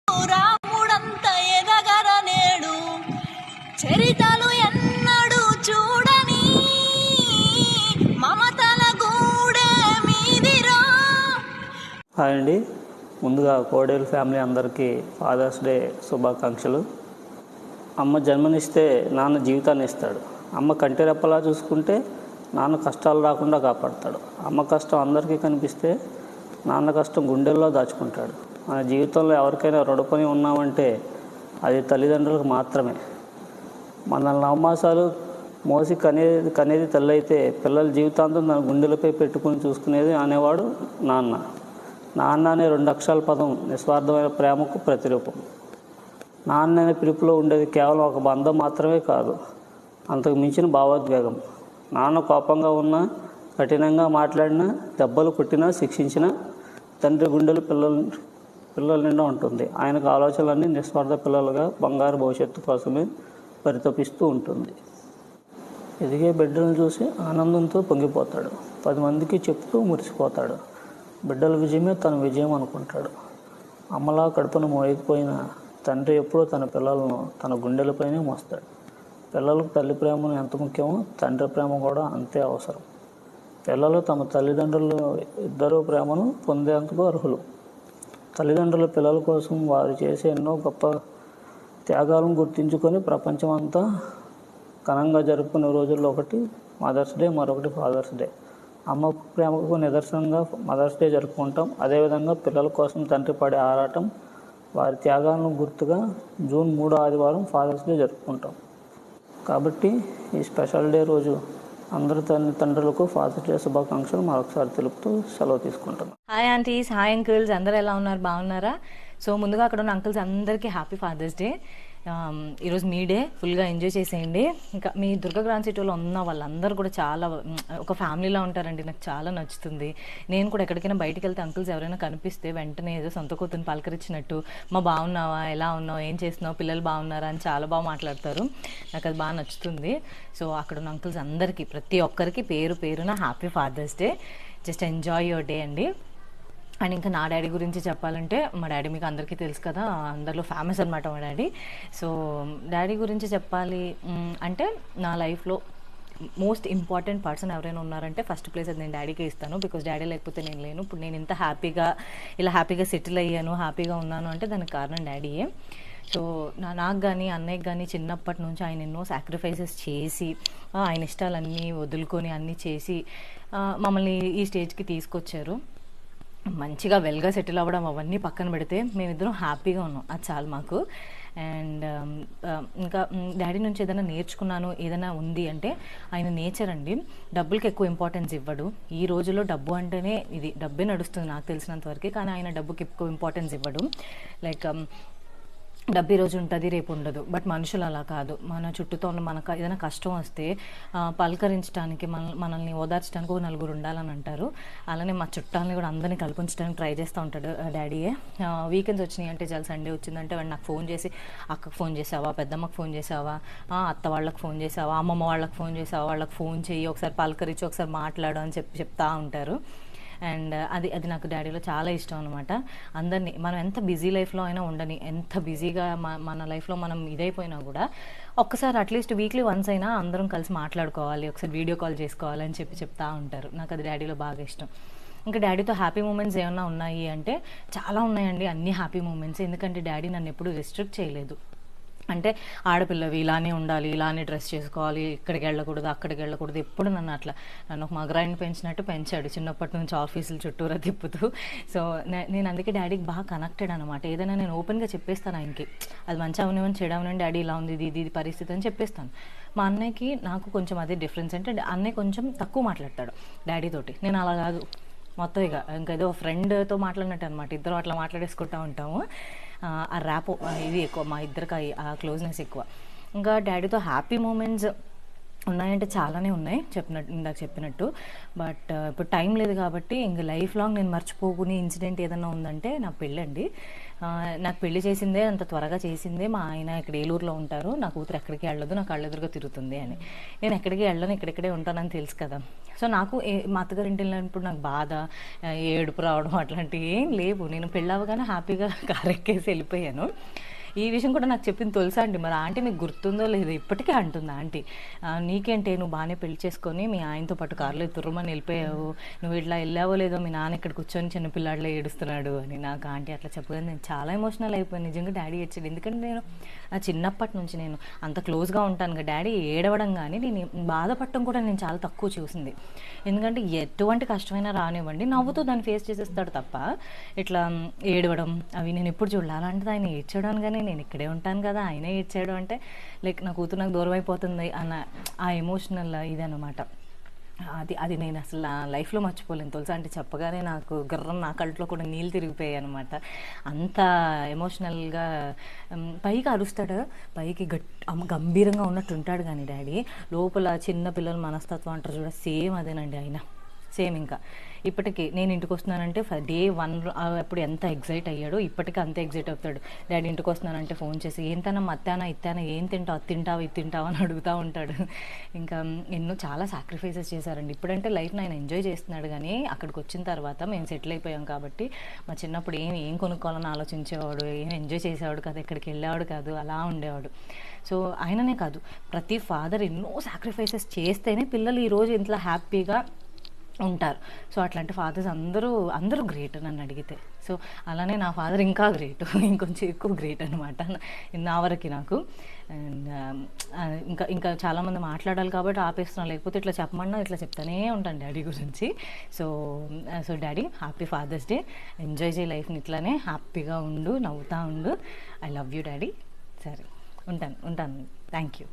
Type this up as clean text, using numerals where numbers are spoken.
రాముడంత ఎదగరనేడు చరితలు ఎన్నడు చూడని మమతల గూడే మీదిరా. హాయ్ అండి, ముందుగా కోడేలు ఫ్యామిలీ అందరికీ ఫాదర్స్ డే శుభాకాంక్షలు. అమ్మ జన్మనిస్తే నాన్న జీవితాన్ని ఇస్తాడు. అమ్మ కంటి రెప్పలా చూసుకుంటే నాన్న కష్టాలు రాకుండా కాపాడతాడు. అమ్మ కష్టం అందరికీ కనిపిస్తే నాన్న కష్టం గుండెల్లో దాచుకుంటాడు. మన జీవితంలో ఎవరికైనా రుణపని ఉన్నామంటే అది తల్లిదండ్రులకు మాత్రమే. మనల్ని నవమాసాలు మోసి కనేది తల్లి అయితే పిల్లల జీవితాంతం తన గుండెలపై పెట్టుకుని చూసుకునేది అనేవాడు నాన్న. నాన్న అనే 2 అక్షరాల పదం నిస్వార్థమైన ప్రేమకు ప్రతిరూపం. నాన్న అనే పిలుపులో ఉండేది కేవలం ఒక బంధం మాత్రమే కాదు, అంతకు మించిన భావోద్వేగం. నాన్న కోపంగా ఉన్నా, కఠినంగా మాట్లాడినా, దెబ్బలు కొట్టినా, శిక్షించినా తండ్రి గుండెలు పిల్లల నిండా ఉంటుంది. ఆయనకు ఆలోచనలన్నీ నిస్వార్థ పిల్లలుగా బంగారు భవిష్యత్తు కోసమే పరితపిస్తూ ఉంటుంది. ఎదిగే బిడ్డలను చూసి ఆనందంతో పొంగిపోతాడు. 10 మందికి చెప్తూ మురిసిపోతాడు. బిడ్డల విజయమే తన విజయం అనుకుంటాడు. అమ్మలా కడుపును మోయకపోయిన తండ్రి ఎప్పుడూ తన పిల్లలను తన గుండెలపైనే మోస్తాడు. పిల్లలకు తల్లి ప్రేమను ఎంత ముఖ్యమో తండ్రి ప్రేమ కూడా అంతే అవసరం. పిల్లలు తమ తల్లిదండ్రులు ఇద్దరు ప్రేమను పొందేందుకు అర్హులు. తల్లిదండ్రుల పిల్లల కోసం వారు చేసే ఎన్నో గొప్ప త్యాగాలను గుర్తించుకొని ప్రపంచమంతా ఘనంగా జరుపుకునే రోజుల్లో ఒకటి మదర్స్ డే, మరొకటి ఫాదర్స్ డే. అమ్మ ప్రేమకు నిదర్శనంగా మదర్స్ డే జరుపుకుంటాం. అదేవిధంగా పిల్లల కోసం తండ్రి పడే ఆరాటం, వారి త్యాగాలను గుర్తుగా జూన్ 3వ ఆదివారం ఫాదర్స్ డే జరుపుకుంటాం. కాబట్టి ఈ స్పెషల్ డే రోజు అందరి తండ్రులకు ఫాదర్స్ డే శుభాకాంక్షలు మరొకసారి తెలుపుతూ సెలవు తీసుకుంటాం. హాయ్ ఆంటీస్, హాయ్ అంకుల్స్, అందరూ ఎలా ఉన్నారు? బాగున్నారా? సో ముందుగా అక్కడ ఉన్న అంకుల్స్ అందరికీ హ్యాపీ ఫాదర్స్ డే. ఈరోజు మీ డే ఫుల్గా ఎంజాయ్ చేసేయండి. ఇంకా మీ దుర్గా గ్రాండ్ సిటీలో ఉన్న వాళ్ళందరూ కూడా చాలా ఒక ఫ్యామిలీలో ఉంటారండి. నాకు చాలా నచ్చుతుంది. నేను కూడా ఎక్కడికైనా బయటికి వెళ్తే అంకుల్స్ ఎవరైనా కనిపిస్తే వెంటనే ఏదో సొంత కూతురుని పలకరించినట్టు, మా బాగున్నావా, ఎలా ఉన్నావు, ఏం చేస్తున్నావు, పిల్లలు బాగున్నారా అని చాలా బాగా మాట్లాడతారు. నాకు అది బాగా నచ్చుతుంది. సో అక్కడ ఉన్న అంకుల్స్ అందరికీ, ప్రతి ఒక్కరికి పేరు పేరున happy father's day. Just enjoy your day అండి. అండ్ ఇంకా నా డాడీ గురించి చెప్పాలంటే, మా డాడీ మీకు అందరికీ తెలుసు కదా, అందరిలో ఫేమస్ అనమాట మా డాడీ. సో డాడీ గురించి చెప్పాలి అంటే, నా లైఫ్లో మోస్ట్ ఇంపార్టెంట్ పర్సన్ ఎవరైనా ఉన్నారంటే ఫస్ట్ ప్లేస్ అది నేను డాడీకే ఇస్తాను. బికాజ్ డాడీ లేకపోతే నేను లేను. ఇప్పుడు నేను ఇంత ఇలా హ్యాపీగా సెటిల్ అయ్యాను, హ్యాపీగా ఉన్నాను అంటే దానికి కారణం డాడీయే. సో నాకు కానీ అన్నయ్యకి కానీ చిన్నప్పటి నుంచి ఆయన ఎన్నో సాక్రిఫైసెస్ చేసి, ఆయన ఇష్టాలన్నీ వదులుకొని అన్నీ చేసి మమ్మల్ని ఈ స్టేజ్కి తీసుకొచ్చారు. మంచిగా వెల్గా సెటిల్ అవ్వడం అవన్నీ పక్కన పెడితే మేమిద్దరం హ్యాపీగా ఉన్నాం, అది చాలు మాకు. అండ్ ఇంకా డాడీ నుంచి ఏదైనా నేర్చుకున్నాను, ఏదైనా ఉంది అంటే ఆయన నేచర్ అండి. డబ్బులకి ఎక్కువ ఇంపార్టెన్స్ ఇవ్వడు. ఈ రోజుల్లో డబ్బు అంటేనే ఇది డబ్బే నడుస్తుంది నాకు తెలిసినంత వరకు. కానీ ఆయన డబ్బుకి ఎక్కువ ఇంపార్టెన్స్ ఇవ్వడు. లైక్ డబ్బు ఈ రోజు ఉంటుంది, రేపు ఉండదు. బట్ మనుషులు అలా కాదు. మన చుట్టూతో ఉన్న మనకు ఏదైనా కష్టం వస్తే పలకరించడానికి, మనల్ని ఓదార్చడానికి ఒక నలుగురు ఉండాలని అంటారు. అలానే మా చుట్టాలని కూడా అందరినీ కల్పించడానికి ట్రై చేస్తూ ఉంటాడు డాడీయే. వీకెండ్స్ వచ్చినాయి అంటే చాలా, సండే వచ్చిందంటే వాడు నాకు ఫోన్ చేసి, అక్కకు ఫోన్ చేసావా, పెద్దమ్మకి ఫోన్ చేసావా, అత్త వాళ్ళకి ఫోన్ చేసావా, అమ్మమ్మ వాళ్ళకి ఫోన్ చేసావా, వాళ్ళకి ఫోన్ చెయ్యి, ఒకసారి పలకరించి ఒకసారి మాట్లాడు అని చెప్తా ఉంటారు. అండ్ అది నాకు డాడీలో చాలా ఇష్టం అనమాట. అందరినీ మనం ఎంత బిజీ లైఫ్లో అయినా ఉండని, ఎంత బిజీగా మన లైఫ్లో మనం ఇదైపోయినా కూడా ఒక్కసారి అట్లీస్ట్ వీక్లీ వన్స్ అయినా అందరం కలిసి మాట్లాడుకోవాలి, ఒకసారి వీడియో కాల్ చేసుకోవాలి అని చెప్తా ఉంటారు. నాకు అది డాడీలో బాగా ఇష్టం. ఇంకా డాడీతో హ్యాపీ మూమెంట్స్ ఏమన్నా ఉన్నాయి అంటే చాలా ఉన్నాయండి, అన్ని హ్యాపీ మూమెంట్స్. ఎందుకంటే డాడీ నన్ను ఎప్పుడూ రెస్ట్రిక్ట్ చేయలేదు. అంటే ఆడపిల్లవి ఇలానే ఉండాలి, ఇలానే డ్రెస్ చేసుకోవాలి, ఇక్కడికి వెళ్ళకూడదు, అక్కడికి వెళ్ళకూడదు, ఎప్పుడు నన్ను ఒక మగరాయిని పెంచినట్టు పెంచాడు చిన్నప్పటి నుంచి, ఆఫీసులు చుట్టూరా తిప్పుతూ. సో నేను అందుకే డాడీకి బాగా కనెక్టెడ్ అనమాట. ఏదైనా నేను ఓపెన్గా చెప్పేస్తాను ఆయనకి, అది మంచి అవనివ్వండి, చెడు అవనివ్వండి, డాడీ ఇలా ఉంది, ఇది పరిస్థితి అని చెప్పేస్తాను. మా అన్నయ్యకి నాకు కొంచెం అదే డిఫరెన్స్. అంటే అన్నయ్య కొంచెం తక్కువ మాట్లాడతాడు డాడీతోటి, నేను అలా కాదు. మొత్తం ఇంకా ఏదో ఫ్రెండ్తో మాట్లాడినట్టు అనమాట. ఇద్దరు అట్లా మాట్లాడేసుకుంటూ ఉంటాము. ఆ ర్యాపో ఇది ఎక్కువ, మా ఇద్దరికి ఆ క్లోజ్నెస్ ఎక్కువ. ఇంకా డాడీతో హ్యాపీ మూమెంట్స్ ఉన్నాయంటే చాలానే ఉన్నాయి ఇందాక చెప్పినట్టు. బట్ ఇప్పుడు టైం లేదు కాబట్టి ఇంక లైఫ్ లాంగ్ నేను మర్చిపోకునే ఇన్సిడెంట్ ఏదైనా ఉందంటే నా పెళ్ళండి. నాకు పెళ్లి చేసిందే, అంత త్వరగా చేసిందే మా ఆయన ఇక్కడ ఏలూరులో ఉంటారు. నా కూతురు ఎక్కడికి వెళ్ళదు, నా కళ్ళెదురుగా తిరుగుతుంది అని. నేను ఎక్కడికి వెళ్ళను, ఇక్కడిక్కడే ఉంటానని తెలుసు కదా. సో నాకు మా అత్తగారి ఇంటికి వెళ్ళినప్పుడు నాకు బాధ, ఏడుపు రావడం అట్లాంటివి ఏం లేవు. నేను పెళ్ళవగానే హ్యాపీగా కారు ఎక్కేసి వెళ్ళిపోయాను. ఈ విషయం కూడా నాకు చెప్పింది తెలుసా అండి. మరి ఆంటీ మీకు గుర్తుందో లేదో, ఇప్పటికే అంటుంది ఆంటీ, నీకేంటే నువ్వు బాగానే పెళ్లి చేసుకొని మీ ఆయనతో పాటు కారులో తుర్రమని వెళ్ళిపోయావు, నువ్వు ఇట్లా వెళ్ళావో లేదో మీ నాన్న ఇక్కడ కూర్చొని చిన్నపిల్లాడిలో ఏడుస్తున్నాడు అని. నాకు ఆంటీ అట్లా చెప్పగానే నేను చాలా ఎమోషనల్ అయిపోయాను. నిజంగా డాడీ ఏడ్చాడు. ఎందుకంటే నేను చిన్నప్పటి నుంచి నేను అంత క్లోజ్గా ఉంటాను కదా, డాడీ ఏడవడం కానీ నేను బాధపడటం కూడా నేను చాలా తక్కువ చూసింది. ఎందుకంటే ఎటువంటి కష్టమైనా రానివ్వండి నవ్వుతూ దాన్ని ఫేస్ చేసేస్తాడు తప్ప ఇట్లా ఏడవడం అవి నేను ఎప్పుడు చూడాలి. అలాంటిది ఆయన ఏడ్చాడు కానీ నేను ఇక్కడే ఉంటాను కదా, ఆయనే ఏడ్చాడు అంటే లైక్ నా కూతురు నాకు దూరం అయిపోతుంది అన్న ఆ ఎమోషనల్ ఇదన్నమాట. అది నేను అసలు నా లైఫ్లో మర్చిపోలేను తెలుసా. అంటే చెప్పగానే నాకు గర్రం నా కళ్ళలో కూడా నీళ్ళు తిరిగిపోయాయి అనమాట. అంత ఎమోషనల్గా పైకి అరుస్తాడు, పైకి గంభీరంగా ఉన్నట్టు ఉంటాడు కానీ డాడీ లోపల చిన్న పిల్లల మనస్తత్వం అంటారు చూడ, సేమ్ అదేనండి ఆయన. సేమ్ ఇంకా ఇప్పటికీ నేను ఇంటికి వస్తున్నానంటే డే 1 అప్పుడు ఎంత ఎగ్జైట్ అయ్యాడో ఇప్పటికీ అంతే ఎగ్జైట్ అవుతాడు. డాడీ ఇంటికి వస్తున్నానంటే ఫోన్ చేసి ఏంతనా మత్తానా ఇత్తానా, ఏం తింటావు, అది తింటావు, ఇది తింటావు అని అడుగుతూ ఉంటాడు. ఇంకా ఎన్నో చాలా సాక్రిఫైసెస్ చేశారండి. ఇప్పుడంటే లైఫ్ని ఆయన ఎంజాయ్ చేస్తున్నాడు కానీ అక్కడికి వచ్చిన తర్వాత మేము సెటిల్ అయిపోయాం కాబట్టి మా చిన్నప్పుడు ఏం కొనుక్కోవాలని ఆలోచించేవాడు, ఏం ఎంజాయ్ చేసేవాడు కాదు, ఎక్కడికి వెళ్ళేవాడు కాదు, అలా ఉండేవాడు. సో ఆయననే కాదు ప్రతి ఫాదర్ ఎన్నో సాక్రిఫైసెస్ చేస్తేనే పిల్లలు ఈరోజు ఇంట్లో హ్యాపీగా ఉంటారు. సో అట్లాంటి ఫాదర్స్ అందరూ గ్రేట్ నన్ను అడిగితే. సో అలానే నా ఫాదర్ ఇంకా గ్రేట్, ఇంకొంచెం ఎక్కువ గ్రేట్ అనమాట నా వరకు నాకు. అండ్ ఇంకా చాలామంది మాట్లాడాలి కాబట్టి ఆపేస్తున్నాను, లేకపోతే ఇట్లా చెప్పమన్నా ఇట్లా చెప్తానే ఉంటాను డాడీ గురించి. So daddy happy father's day, enjoy చేయి లైఫ్ని, ఇట్లానే హ్యాపీగా ఉండు, నవ్వుతూ ఉండు. I love you daddy. సరే ఉంటాను. Thank you.